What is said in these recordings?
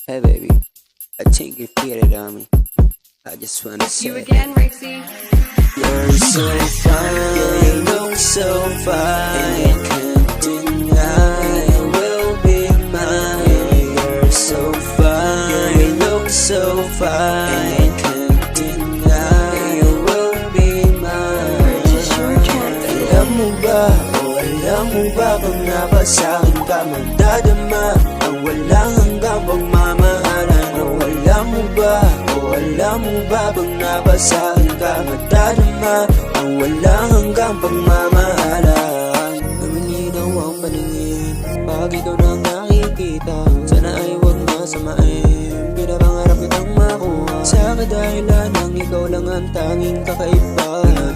Hey baby, I think you cheated on me. I just wanna It's say you again, Rixie. you're so fine, you look so fine. Can't deny you will be mine. You're so fine, you look so fine. Can't deny you will be mine. Purchase your tracks. Alam mo ba, alam mo ba kung napasakin ka magdadama ang walang hanggang pagmamahalan? Alam mo ba, alam mo ba bang napasakin ka magdadama ang walang hanggang pagmamahalan? Namaninaw ang paningin pag ikaw nang nakikita. Sana ay huwag masamain, pinapangarap kitang makuha. Sa kadahilan ng ikaw lang ang tanging kakaiba.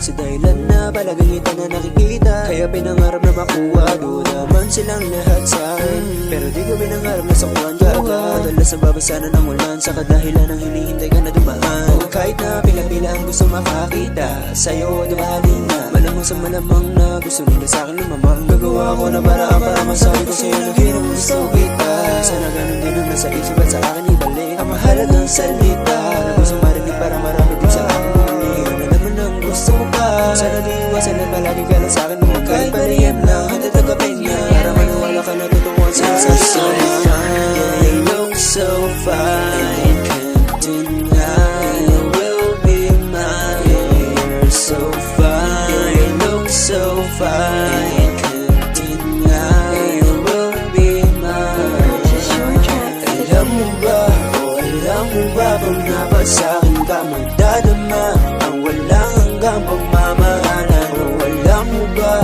Sa dahilan na palagangitan na nakikita, kaya pinangarap na makuha. Duda man silang lahat sa akin, pero di ko pinangarap na sakuhan ka agad. Madalas ang babasa na ng ulan, sa kadahilan ng hinihintay ka na dumaan. Kahit na pila-pila ang gusto makakita, sa'yo dumaling na. Malamang sa malamang na gusto nila sa'kin lumamang. Gagawa ko na paraan para masabi ko sa'yo na hirap gusto kita. Sana ganun din ang nasa isip at sa akin ibalik ang mahalagang salita na gusto marinig para marami din sa akin bumili. Ano naman ang gusto mo pa? Sana di iwasan at palagi ka lang sa'kin mo. Kahit pariyem lang, handa tagapin niya para maniwala ka na totoo ang sinasabi. You look so fine, can't deny you will be mine. You're so fine, you look so fine, can't deny you will be mine. Purchase your tracks. Alam mo ba, alam mo ba kung napasakin ka magdadama ang walang hanggang pagmamahalan? Alam mo ba,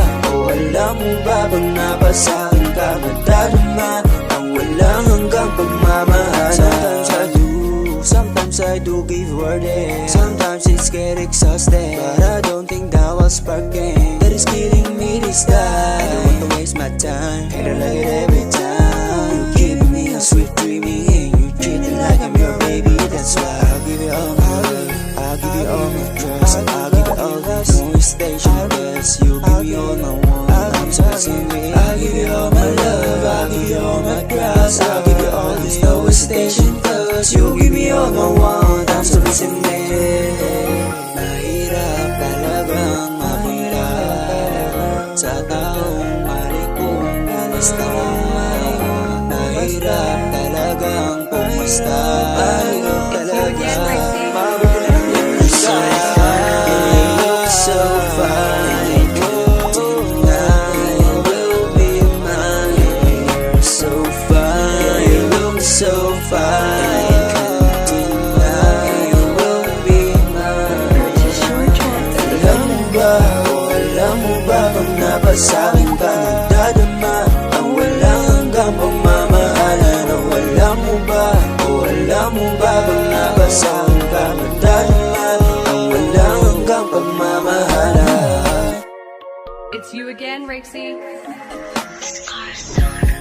alam mo ba bang napasakin ka magdadama ang walang hanggang pagmamahalan? Sometimes I do give word in. Sometimes it's get exhausted, but I don't think that was sparking. That is killing me this time. I don't want to waste my time, hate it like it every time. You give me a sweet dreaming and you treat it like I'm your baby. That's why I'll give you all my love, I'll give you all my trust, I'll give you all this no station best. You give me all my want, I'm so sweet. I'll give you all my love, I'll give you all my trust, I'll give you all this no station plus. You give me all my want, I'm so missing it. Mahirap talagang makita sa taong malikong basta mahirap talagang pumasta. Mahirap talaga mabulang yung isa. You look so fine, can't deny you will be mine. You're so fine, you look so fine, can't deny you will be mine. Purchase your tracks. Alam mo ba, alam mo ba kung napasakin ka magdadama ang walang hanggang pagmamahalan? Alam mo ba, alam mo ba kung napasakin ka magdadama ang walang hanggang pagmamahalan? It's you again, Rixie. Scar Star.